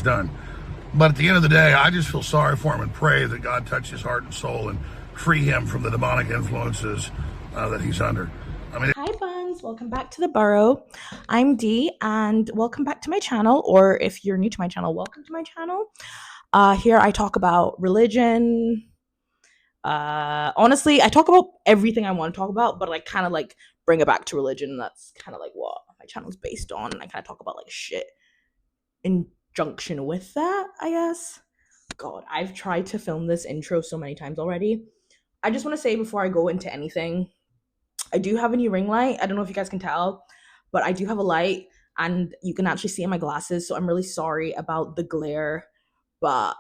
done. But at the end of the day, I just feel sorry for him and pray that God touch his heart and soul and free him from the demonic influences that he's under. Hi buns, welcome back to the burrow. I'm Dee and welcome back to my channel, or if you're new to my channel, welcome to my channel. Here I talk about religion. Honestly, I talk about everything I want to talk about, but I kind of like bring it back to religion. That's kind of like what my channel's based on, and I kind of talk about like shit in junction with that, I guess. God, I've tried to film this intro so many times already. I just want to say before I go into anything, I do have a new ring light. I don't know if you guys can tell, but I do have a light and you can actually see in my glasses. So I'm really sorry about the glare, but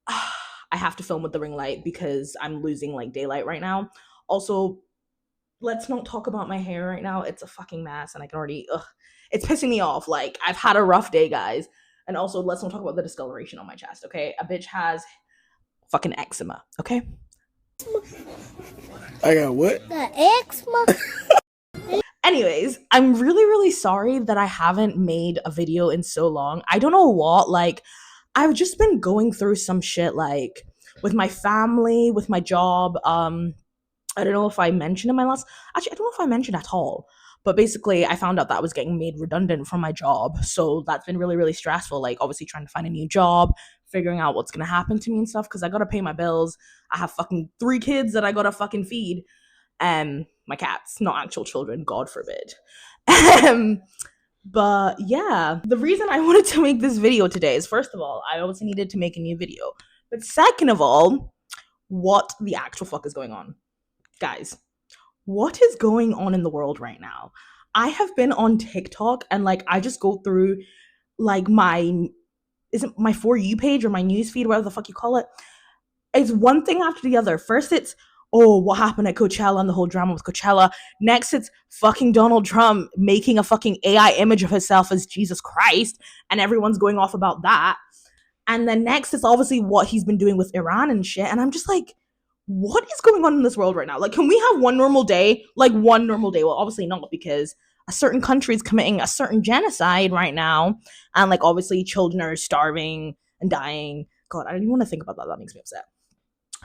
I have to film with the ring light because I'm losing like daylight right now. Also, let's not talk about my hair right now. It's a fucking mess and I can already, it's pissing me off. Like, I've had a rough day, guys. And also, let's not talk about the discoloration on my chest, okay? A bitch has fucking eczema, okay? I got what? The eczema. Anyways, I'm really, really sorry that I haven't made a video in so long. I don't know what, like, I've just been going through some shit, like, with my family, with my job. I don't know if I mentioned in my last, actually, I don't know if I mentioned at all. But basically, I found out that I was getting made redundant from my job. So that's been really, really stressful. Like, obviously, trying to find a new job, figuring out what's going to happen to me and stuff. Because I got to pay my bills. I have fucking 3 kids that I got to fucking feed. My cats, not actual children, God forbid. But yeah, the reason I wanted to make this video today is, first of all, I obviously needed to make a new video. But second of all, what the actual fuck is going on? Guys, what is going on in the world right now? I have been on TikTok and like I just go through like my For You page or my news feed, whatever the fuck you call it. It's one thing after the other. First it's, oh, what happened at Coachella and the whole drama with Coachella. Next it's fucking Donald Trump making a fucking AI image of himself as Jesus Christ and everyone's going off about that. And then next it's obviously what he's been doing with Iran and shit. And I'm just like, what is going on in this world right now? Like, can we have one normal day? Like, one normal day? Well, obviously not, because a certain country is committing a certain genocide right now. And, like, obviously children are starving and dying. God, I don't even want to think about that. That makes me upset.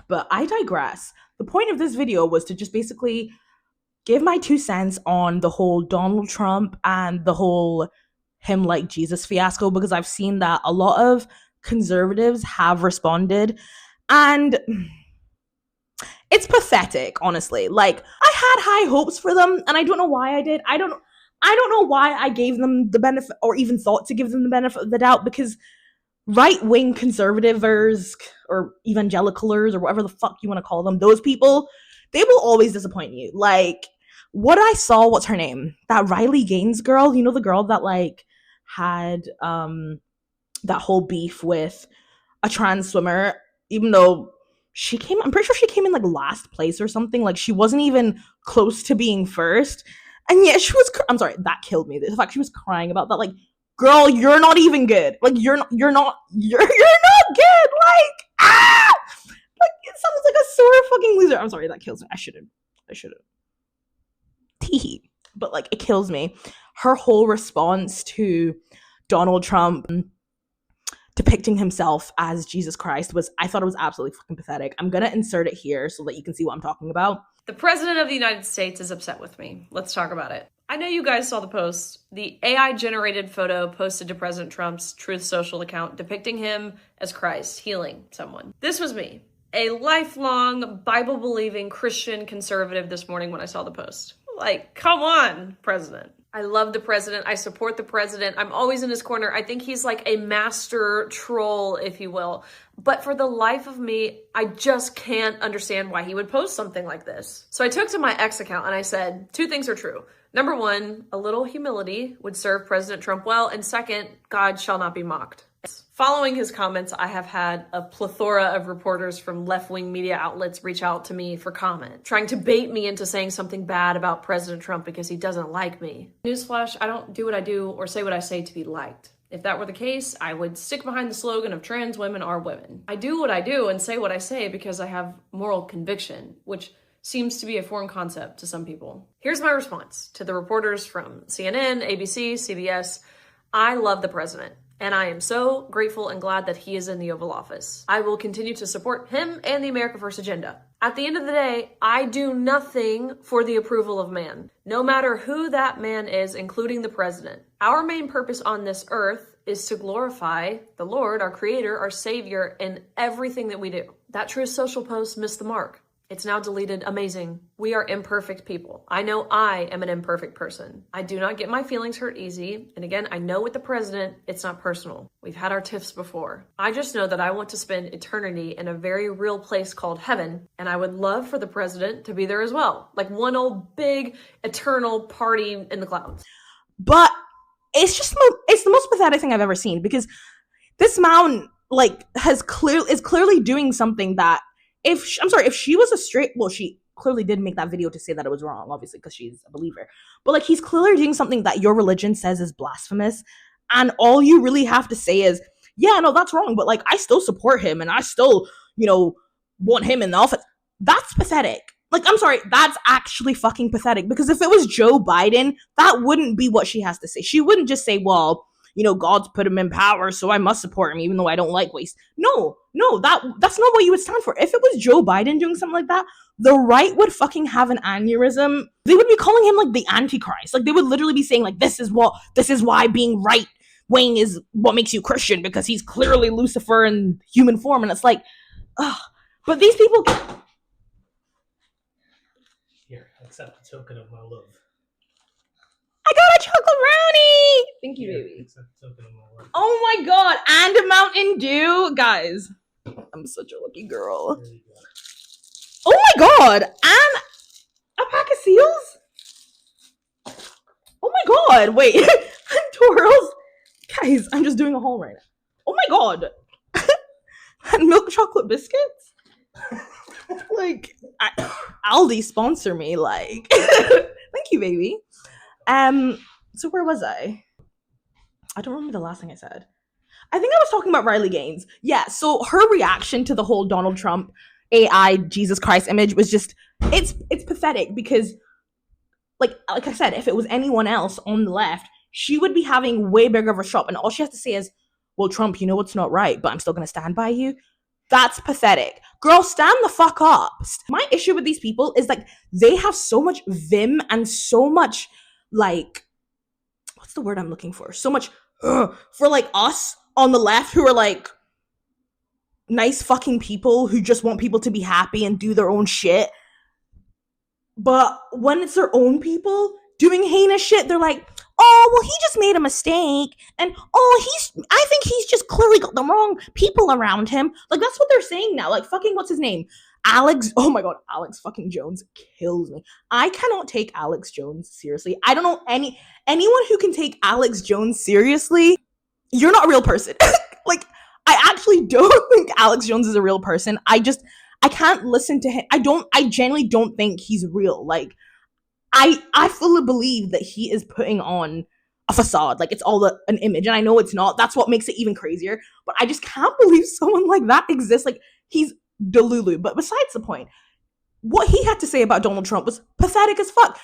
But I digress. The point of this video was to just basically give my 2 cents on the whole Donald Trump and the whole him like Jesus fiasco, because I've seen that a lot of conservatives have responded. And it's pathetic, honestly. Like, I had high hopes for them, and I don't know why I did. I don't know why I gave them the benefit, or even thought to give them the benefit of the doubt, because right-wing conservativers, or evangelicalers, or whatever the fuck you want to call them, those people, they will always disappoint you. Like, what I saw, what's her name? That Riley Gaines girl, you know, the girl that, like, had, that whole beef with a trans swimmer, even though I'm pretty sure she came in like last place or something. Like, she wasn't even close to being first. And yet she was, I'm sorry, that killed me. The fact she was crying about that, like, girl, you're not even good. Like, you're not good. Like, ah! Like, it sounds like a sore fucking loser. I'm sorry, that kills me. I shouldn't. Tee. But, like, it kills me. Her whole response to Donald Trump depicting himself as Jesus Christ I thought it was absolutely fucking pathetic. I'm gonna insert it here so that you can see what I'm talking about. The president of the United States is upset with me. Let's talk about it. I know you guys saw the post. The AI-generated photo posted to President Trump's Truth Social account depicting him as Christ healing someone. This was me, a lifelong Bible-believing Christian conservative, this morning when I saw the post. Like, come on, president. I love the president. I support the president. I'm always in his corner. I think he's like a master troll, if you will. But for the life of me, I just can't understand why he would post something like this. So I took to my X account and I said, 2 things are true. Number 1, a little humility would serve President Trump well. And second, God shall not be mocked. Following his comments, I have had a plethora of reporters from left-wing media outlets reach out to me for comment, trying to bait me into saying something bad about President Trump because he doesn't like me. Newsflash, I don't do what I do or say what I say to be liked. If that were the case, I would stick behind the slogan of trans women are women. I do what I do and say what I say because I have moral conviction, which seems to be a foreign concept to some people. Here's my response to the reporters from CNN, ABC, CBS. I love the president. And I am so grateful and glad that he is in the Oval Office. I will continue to support him and the America First agenda. At the end of the day, I do nothing for the approval of man, no matter who that man is, including the president. Our main purpose on this earth is to glorify the Lord, our creator, our savior, in everything that we do. That Truth Social post missed the mark. It's now deleted. Amazing. We are imperfect people. I know I am an imperfect person. I do not get my feelings hurt easy. And again, I know with the president, it's not personal. We've had our tiffs before. I just know that I want to spend eternity in a very real place called heaven. And I would love for the president to be there as well. Like one old big eternal party in the clouds. But it's the most pathetic thing I've ever seen, because this man is clearly doing something that if she was a straight, well, she clearly did make that video to say that it was wrong, obviously, because she's a believer. But he's clearly doing something that your religion says is blasphemous, and all you really have to say is, yeah, no, that's wrong, but I still support him and I still, want him in the office. That's pathetic. I'm sorry, that's actually fucking pathetic, because if it was Joe Biden, that wouldn't be what she has to say. She wouldn't just say, well, God's put him in power, so I must support him, even though I don't like waste. No, that's not what you would stand for. If it was Joe Biden doing something like that, the right would fucking have an aneurysm. They would be calling him the Antichrist. They would literally be saying this is why being right wing is what makes you Christian, because he's clearly Lucifer in human form. And it's ugh. But these people. Here, accept the token of my love. I got a chocolate brownie! Thank you, baby. Oh my god, and a Mountain Dew! Guys, I'm such a lucky girl. Oh my god, and a pack of seals? Oh my god, wait. And twirls? Guys, I'm just doing a haul right now. Oh my god. And milk chocolate biscuits? Aldi sponsor me, Thank you, baby. So where was I? I don't remember the last thing I said. I think I was talking about Riley Gaines. Yeah, so her reaction to the whole Donald Trump AI Jesus Christ image was just, it's pathetic, because like I said, if it was anyone else on the left, she would be having way bigger of a shop, and all she has to say is, well, Trump, you know what's not right, but I'm still gonna stand by you. That's pathetic. Girl, stand the fuck up. My issue with these people is they have so much vim and so much what's the word I'm looking for? So much for us on the left who are nice fucking people who just want people to be happy and do their own shit. But when it's their own people doing heinous shit, they're oh, well, he just made a mistake. And, I think he's just clearly got the wrong people around him. That's what they're saying now. Fucking, what's his name? Alex, oh my god, Alex fucking Jones kills me. I cannot take Alex Jones seriously. I don't know anyone who can take Alex Jones seriously. You're not a real person. I actually don't think Alex Jones is a real person. I can't listen to him. I genuinely don't think he's real. I fully believe that he is putting on a facade. It's all an image, and I know it's not. That's what makes it even crazier. But I just can't believe someone like that exists. He's Delulu. But besides the point, what he had to say about Donald Trump was pathetic as fuck.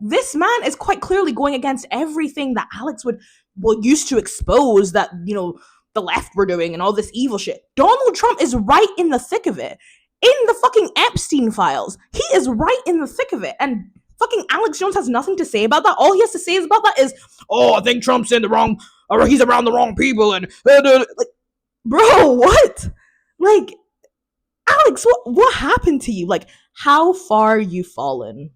This man is quite clearly going against everything that Alex would used to expose that, the left were doing and all this evil shit. Donald Trump is right in the thick of it. In the fucking Epstein files. He is right in the thick of it. And fucking Alex Jones has nothing to say about that. All he has to say is about that is, oh, I think Trump's in the wrong, or he's around the wrong people, and bro, what? Alex, what happened to you? How far you fallen?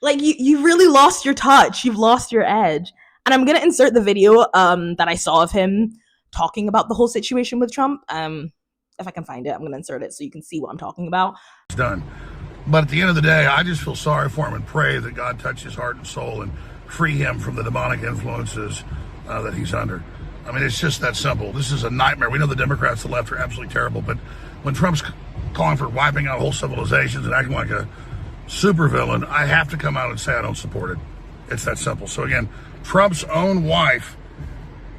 You really lost your touch. You've lost your edge. And I'm gonna insert the video that I saw of him talking about the whole situation with Trump. If I can find it, I'm gonna insert it so you can see what I'm talking about. It's done. But at the end of the day, I just feel sorry for him and pray that God touch his heart and soul and free him from the demonic influences that he's under. I mean, it's just that simple. This is a nightmare. We know the Democrats, the left, are absolutely terrible, but when Trump's calling for wiping out whole civilizations and acting like a supervillain, I have to come out and say I don't support it. It's that simple. So again, Trump's own wife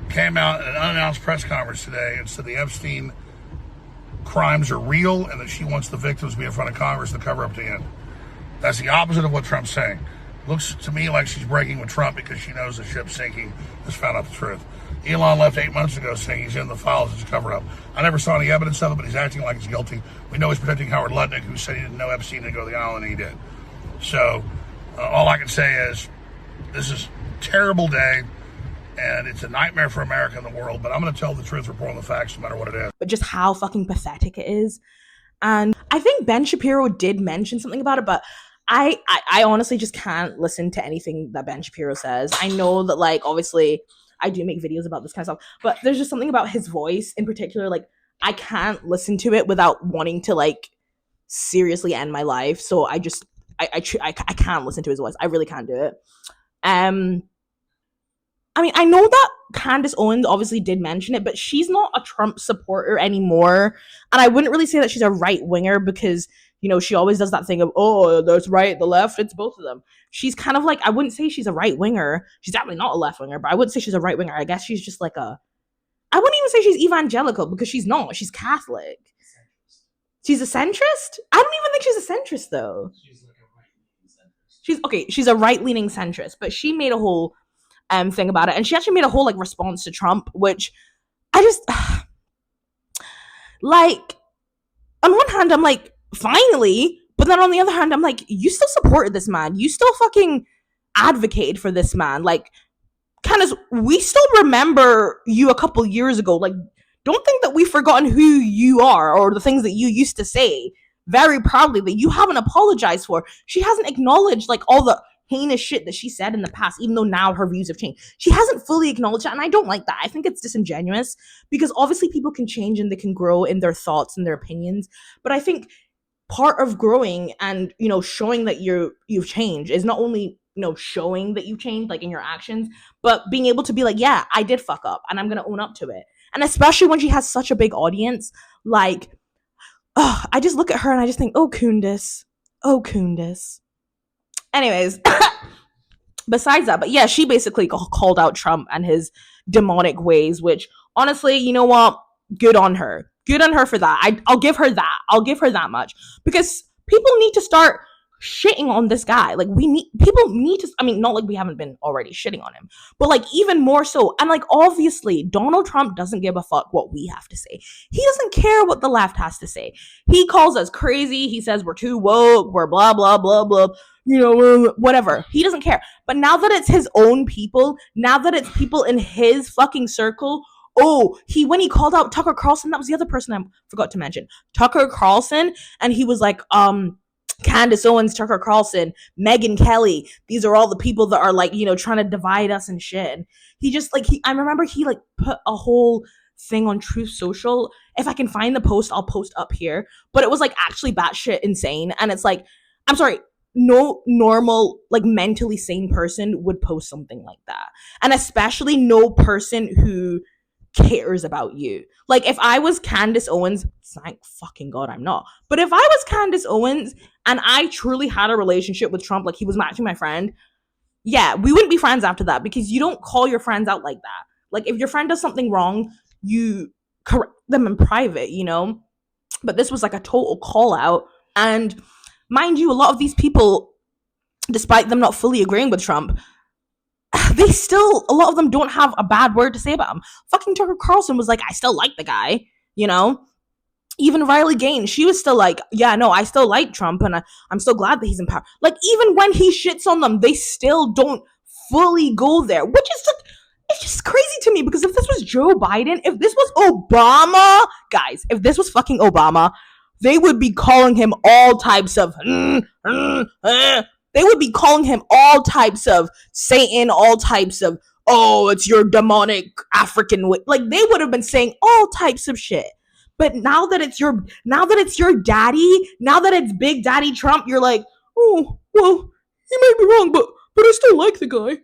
came out in an unannounced press conference today and said the Epstein crimes are real and that she wants the victims to be in front of Congress to cover up to end. That's the opposite of what Trump's saying. Looks to me like she's breaking with Trump because she knows the ship's sinking, has found out the truth. Elon left 8 months ago saying he's in the files as a cover-up. I never saw any evidence of it, but he's acting like he's guilty. We know he's protecting Howard Lutnick, who said he didn't know Epstein didn't go to the island, and he did. So all I can say is this is a terrible day, and it's a nightmare for America and the world, but I'm going to tell the truth, reporting the facts, no matter what it is. But just how fucking pathetic it is. And I think Ben Shapiro did mention something about it, but I honestly just can't listen to anything that Ben Shapiro says. I know that, like, obviously I do make videos about this kind of stuff, but there's just something about his voice in particular. Like, I can't listen to it without wanting to, like, seriously end my life. So I can't listen to his voice. I really can't do it. I mean, I know that Candace Owens obviously did mention it, but she's not a Trump supporter anymore. And I wouldn't really say that she's a right-winger because, you know, she always does that thing of, oh, there's right, the left, it's both of them. She's kind of like, I wouldn't say she's a right-winger. She's definitely not a left-winger, but I wouldn't say she's a right-winger. I guess she's just like I wouldn't even say she's evangelical because she's not. She's Catholic. She's a centrist? I don't even think she's a centrist, though. She's like a right-leaning centrist. She's a right-leaning centrist, but she made a whole thing about it, and she actually made a whole like response to Trump, which I just like, on one hand I'm like, finally, but then on the other hand I'm like, you still supported this man, you still fucking advocated for this man, like, Candace, we still remember you a couple years ago. Like, don't think that we've forgotten who you are or the things that you used to say very proudly that you haven't apologized for. She hasn't acknowledged like all the heinous shit that she said in the past, even though now her views have changed. She hasn't fully acknowledged that, and I don't like that. I think it's disingenuous because obviously people can change and they can grow in their thoughts and their opinions, but I think part of growing and, you know, showing that you've changed is not only, you know, showing that you changed like in your actions, but being able to be like, yeah, I did fuck up and I'm gonna own up to it. And especially when she has such a big audience, like, I just look at her and I just think, oh Candace. Anyways, besides that, but yeah, she basically called out Trump and his demonic ways, which honestly, you know what? Good on her for that. I'll give her that much, because people need to start shitting on this guy. Like, people need to, I mean, not like we haven't been already shitting on him, but like even more so. And like, obviously Donald Trump doesn't give a fuck what we have to say. He doesn't care what the left has to say. He calls us crazy. He says we're too woke, we're blah blah blah blah, you know, whatever. He doesn't care. But now that it's his own people, now that it's people in his fucking circle, when he called out Tucker Carlson, that was the other person I forgot to mention, Tucker Carlson, and he was like, Candace Owens, Tucker Carlson, Megyn Kelly, these are all the people that are like, you know, trying to divide us and shit. And he just like, I remember he like put a whole thing on Truth Social. If I can find the post, I'll post up here. But it was like actually batshit insane. And it's like, I'm sorry, no normal, like mentally sane person would post something like that. And especially no person who cares about you. Like, if I was Candace Owens, thank fucking God I'm not, but if I was Candace Owens and I truly had a relationship with Trump, like he was matching my friend, yeah, we wouldn't be friends after that, because you don't call your friends out like that. Like, if your friend does something wrong, you correct them in private, you know? But this was like a total call out. And mind you, a lot of these people, despite them not fully agreeing with Trump, they still, a lot of them don't have a bad word to say about him. Fucking Tucker Carlson was like, I still like the guy, you know? Even Riley Gaines, she was still like, yeah, no, I still like Trump, and I'm so glad that he's in power. Like, even when he shits on them, they still don't fully go there, which is just, it's just crazy to me, because if this was Joe Biden, if this was Obama, guys, if this was fucking Obama, they would be calling him all types of, they would be calling him all types of Satan, all types of, oh, it's your demonic African, like, they would have been saying all types of shit. But now that it's your daddy, now that it's Big Daddy Trump, you're like, oh, well, he might be wrong, but I still like the guy.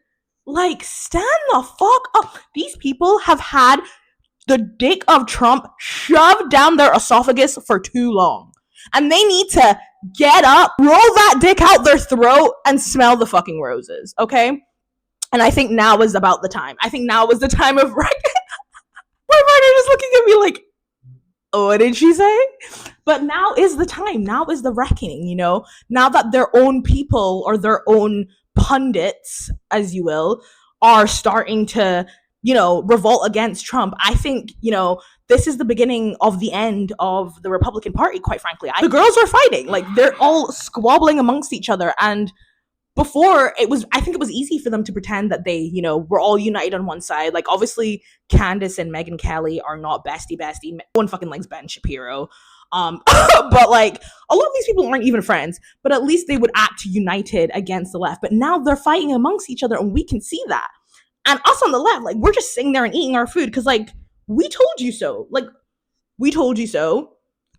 Like, stand the fuck up. These people have had the dick of Trump shoved down their esophagus for too long. And they need to get up, roll that dick out their throat, and smell the fucking roses, okay? And I think now is about the time. I think now was the time of my partner just looking at me like, what did she say? But now is the time. Now is the reckoning, you know? Now that their own people, or their own pundits, as you will, are starting to revolt against Trump. I think, this is the beginning of the end of the Republican Party, quite frankly. The girls are fighting. Like, they're all squabbling amongst each other. And before, I think it was easy for them to pretend that they, were all united on one side. Like, obviously, Candace and Megyn Kelly are not bestie. No one fucking likes Ben Shapiro. But like, a lot of these people aren't even friends, but at least they would act united against the left. But now they're fighting amongst each other, and we can see that. And us on the left, like, we're just sitting there and eating our food because, like, we told you so. Like, we told you so.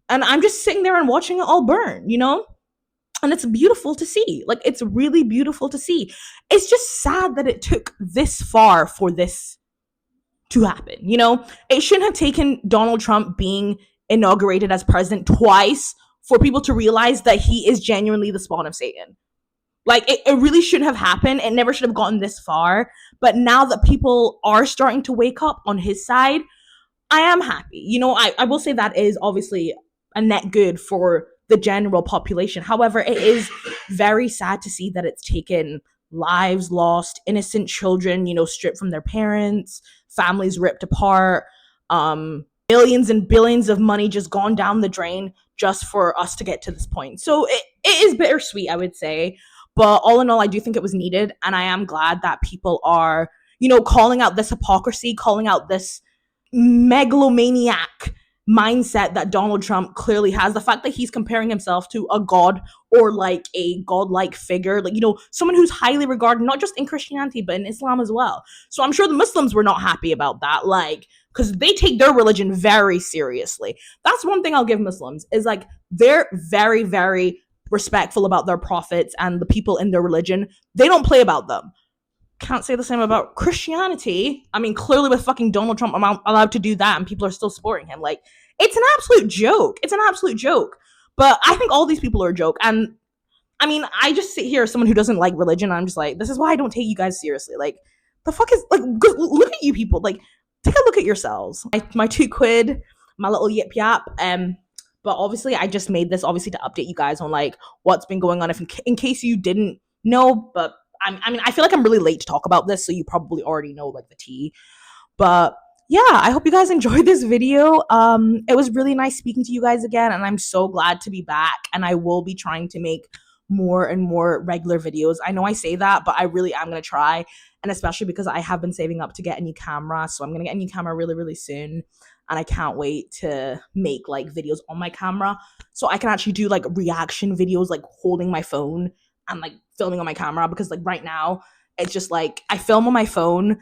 And I'm just sitting there and watching it all burn, And it's beautiful to see. Like, it's really beautiful to see. It's just sad that it took this far for this to happen, It shouldn't have taken Donald Trump being inaugurated as president twice for people to realize that he is genuinely the spawn of Satan. Like, it really shouldn't have happened. It never should have gotten this far. But now that people are starting to wake up on his side, I am happy. I will say that is obviously a net good for the general population. However, it is very sad to see that it's taken lives lost, innocent children, stripped from their parents, families ripped apart, billions and billions of money just gone down the drain just for us to get to this point. So it is bittersweet, I would say. But all in all, I do think it was needed. And I am glad that people are, calling out this hypocrisy, calling out this megalomaniac mindset that Donald Trump clearly has. The fact that he's comparing himself to a god or like a godlike figure, like, someone who's highly regarded, not just in Christianity, but in Islam as well. So I'm sure the Muslims were not happy about that. Like, because they take their religion very seriously. That's one thing I'll give Muslims is, like, they're very, very respectful about their prophets and the people in their religion. They don't play about them. Can't say the same about Christianity. I mean, clearly with fucking Donald Trump, I'm allowed to do that and people are still supporting him. Like, it's an absolute joke. It's an absolute joke. But I think all these people are a joke. And I mean, I just sit here as someone who doesn't like religion. And I'm just like, this is why I don't take you guys seriously. Like, the fuck is, like, look at you people. Like, take a look at yourselves. My £2, my little yip yap. But obviously, I just made this obviously to update you guys on, like, what's been going on, if in case you didn't know. But I mean, I feel like I'm really late to talk about this, so you probably already know, like, the tea. But yeah, I hope you guys enjoyed this video. It was really nice speaking to you guys again, and I'm so glad to be back. And I will be trying to make more and more regular videos. I know I say that, but I really am gonna try. And especially because I have been saving up to get a new camera, so I'm gonna get a new camera really, really soon. And I can't wait to make, like, videos on my camera so I can actually do, like, reaction videos, like, holding my phone and, like, filming on my camera. Because, like, right now it's just like I film on my phone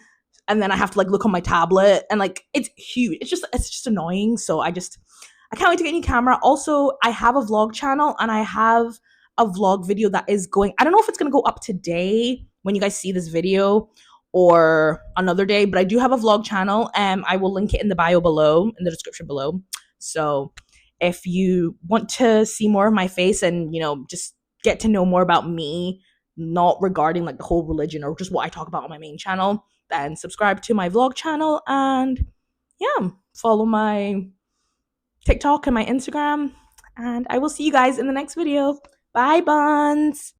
and then I have to, like, look on my tablet, and, like, it's huge. It's just annoying. So I can't wait to get a new camera. Also, I have a vlog channel and I have a vlog video that is going, I don't know if it's gonna go up today when you guys see this video or another day, but I do have a vlog channel, and I will link it in the bio below, in the description below. So if you want to see more of my face and, just get to know more about me, not regarding, like, the whole religion or just what I talk about on my main channel, then subscribe to my vlog channel, and yeah, follow my TikTok and my Instagram, and I will see you guys in the next video. Bye, buns.